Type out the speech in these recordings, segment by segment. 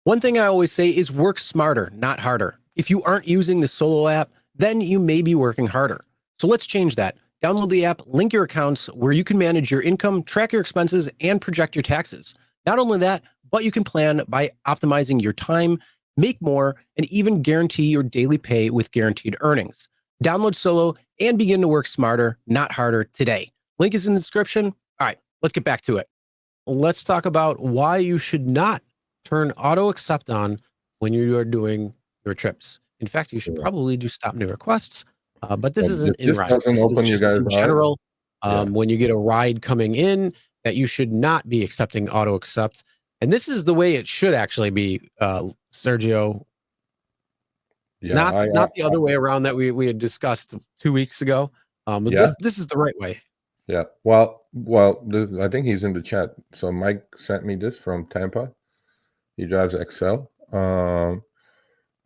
One thing I always say is work smarter, not harder. If you aren't using the Solo app, then you may be working harder. So let's change that. Download the app, link your accounts where you can manage your income, track your expenses, and project your taxes. Not only that, but you can plan by optimizing your time, make more, and even guarantee your daily pay with guaranteed earnings. Download Solo and begin to work smarter, not harder today. Link is in the description. All right, let's get back to it. Let's talk about why you should not turn auto accept on when you are doing your trips. In fact, you should probably do stop new requests, but this isn't in This rides. doesn't This is open you just guys' in eyes. general. Yeah. When you get a ride coming in, that you should not be accepting auto accept. And this is the way it should actually be, Sergio. Yeah, Not the other way around that we had discussed 2 weeks ago. But Yeah. this is the right way. Yeah. I think he's in the chat. So Mike sent me this from Tampa. He drives Excel.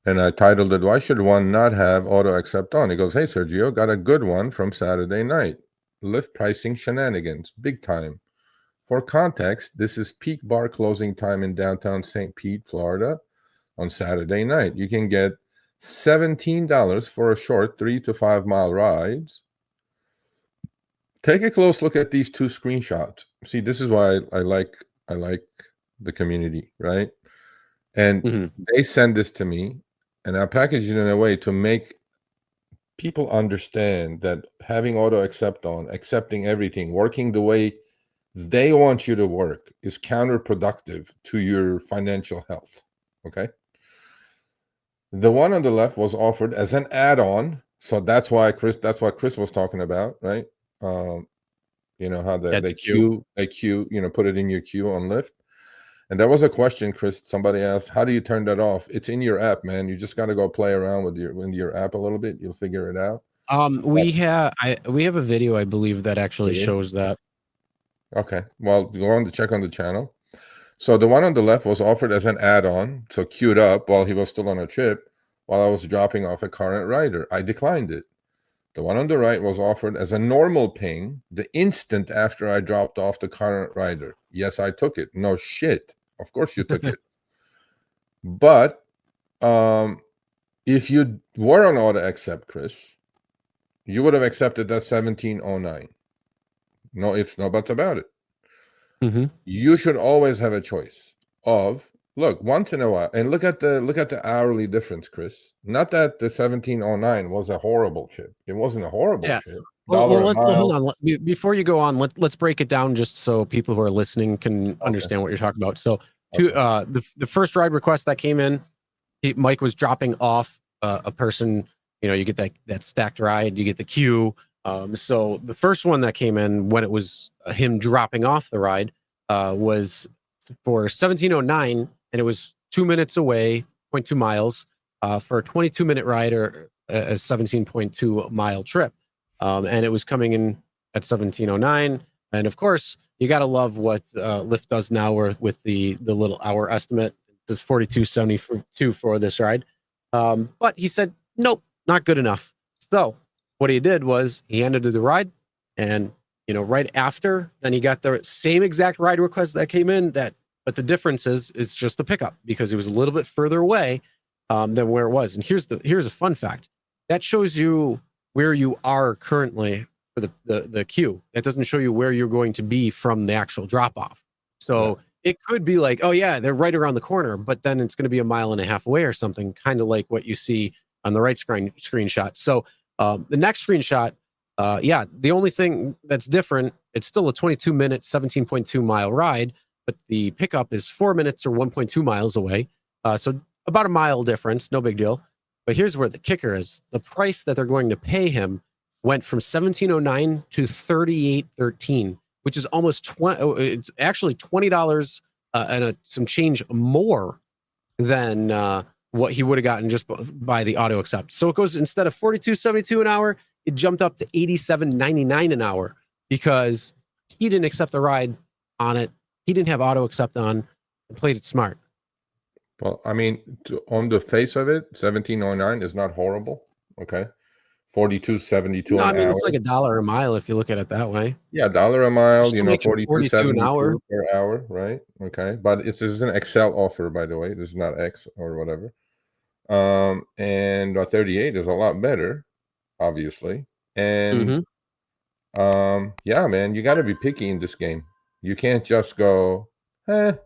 And I titled it, "Why should one not have auto accept on?" He goes, "Hey, Sergio, got a good one from Saturday night. Lyft pricing shenanigans, big time. For context, this is peak bar closing time in downtown St. Pete, Florida on Saturday night. You can get $17 for a short 3 to 5 mile rides. Take a close look at these two screenshots. See, this is why I like the community, right? And they send this to me, and I package it in a way to make people understand that having auto accept on, accepting everything, working the way they want you to work is counterproductive to your financial health. Okay. The one on the left was offered as an add-on. So that's why Chris was talking about, right? You know how they queue, put it in your queue on Lyft. And there was a question, Chris, somebody asked, how do you turn that off? It's in your app, man. You just got to go play around with your app a little bit. You'll figure it out. We have a video, I believe, that actually shows that. Okay. Well, go on to check on the channel. So the one on the left was offered as an add-on, so queued up while he was still on a trip, while I was dropping off a current rider. I declined it. The one on the right was offered as a normal ping the instant after I dropped off the current rider. Yes, I took it. No shit. Of course you took it. But if you were on auto accept, Chris, you would have accepted that 1709. No ifs, no buts about it. You should always have a choice of, look, once in a while, and look at the hourly difference, Chris. Not that the 1709 was a horrible chip. It wasn't a horrible chip. Hold on. Before you go on, let's break it down just so people who are listening can understand what you're talking about. So, the first ride request that came in, Mike was dropping off a person. You know, you get that stacked ride, you get the queue. So the first one that came in when it was him dropping off the ride was for 1709, and it was 2 minutes away, 0.2 miles, for a 22-minute ride or a 17.2 mile trip. And it was coming in at 1709. And of course, you got to love what Lyft does now with the little hour estimate. It's $42.72 for this ride. But he said, nope, not good enough. So what he did was he ended the ride, and right after, then he got the same exact ride request that came in. But the difference is just the pickup, because it was a little bit further away than where it was. And here's a fun fact that shows you where you are currently for the queue. That doesn't show you where you're going to be from the actual drop off. So it could be like, oh yeah, they're right around the corner, but then it's going to be a mile and a half away or something, kind of like what you see on the right screenshot. So the next screenshot, the only thing that's different, it's still a 22-minute, 17.2 mile ride, but the pickup is 4 minutes or 1.2 miles away. So about a mile difference, no big deal. But here's where the kicker is. The price that they're going to pay him went from 1709 to 3813, which is almost it's actually $20 and some change more than what he would have gotten just by the auto accept. So it goes, instead of $42.72 an hour, it jumped up to $87.99 an hour because he didn't accept the ride on it. He didn't have auto accept on and played it smart. Well, I mean, on the face of it, 1709 is not horrible. Okay. 42.72 No, I an mean hour. it's like $1 a mile if you look at it that way. Yeah, $1 a mile, You're still making 42 an hour. 42.72 per hour, right? Okay, but this is an XL offer, by the way. This is not X or whatever. And 38 is a lot better, obviously. And yeah, man, you got to be picky in this game. You can't just go, I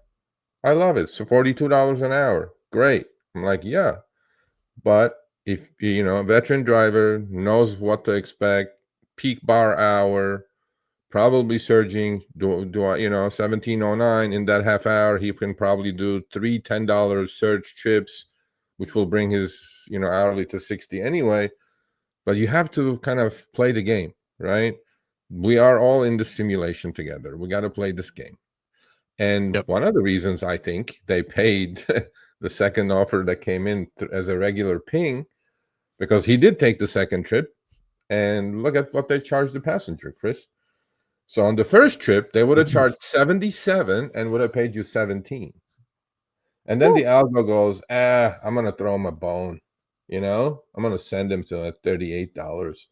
love it. So $42 an hour, great. I'm like, yeah, but if a veteran driver knows what to expect, peak bar hour, probably surging, do I 1709 in that half hour, he can probably do three $10 surge trips, which will bring his hourly to 60 anyway. But you have to kind of play the game, right? We are all in the simulation together. We got to play this game. And one of the reasons I think they paid the second offer that came in as a regular ping, because he did take the second trip, and look at what they charged the passenger, Chris. So on the first trip, they would have charged 77 and would have paid you 17. And then the algo goes, I'm going to throw him a bone. I'm going to send him to $38.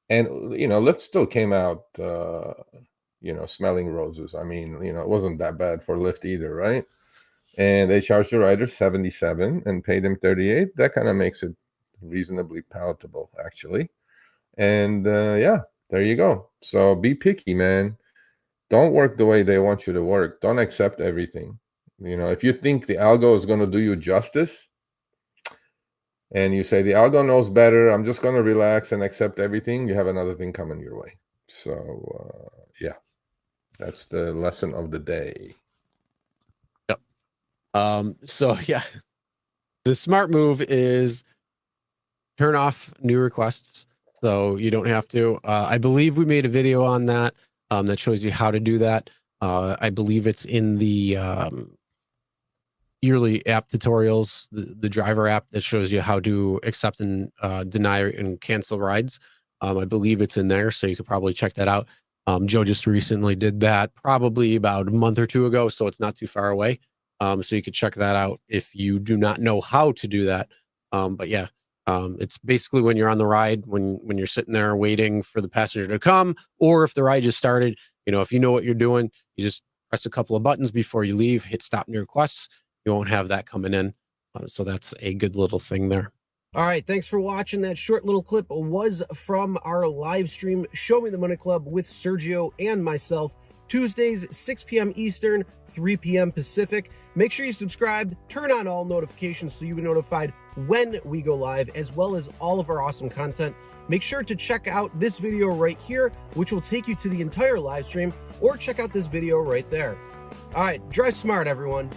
And, Lyft still came out, smelling roses. I mean, it wasn't that bad for Lyft either, right? And they charged the rider 77 and paid him 38. That kind of makes it reasonably palatable, actually. And yeah, there you go. So be picky, man. Don't work the way they want you to work. Don't accept everything. If you think the algo is going to do you justice and you say the algo knows better, I'm just going to relax and accept everything, you have another thing coming your way. So yeah, that's the lesson of the day. Yep. So yeah, the smart move is turn off new requests so you don't have to. I believe we made a video on that that shows you how to do that. I believe it's in the yearly app tutorials, the driver app that shows you how to accept and deny and cancel rides. I believe it's in there, so you could probably check that out. Joe just recently did that probably about a month or two ago, so it's not too far away. So you could check that out if you do not know how to do that. But yeah, it's basically when you're on the ride, when you're sitting there waiting for the passenger to come, or if the ride just started, if you know what you're doing, you just press a couple of buttons before you leave, hit stop new requests. You won't have that coming in. So that's a good little thing there. All right, thanks for watching. That short little clip was from our live stream, Show Me the Money Club with Sergio and myself, Tuesdays, 6 p.m. Eastern, 3 p.m. Pacific. Make sure you subscribe, turn on all notifications so you'll be notified when we go live, as well as all of our awesome content. Make sure to check out this video right here, which will take you to the entire live stream, or check out this video right there. All right, drive smart, everyone.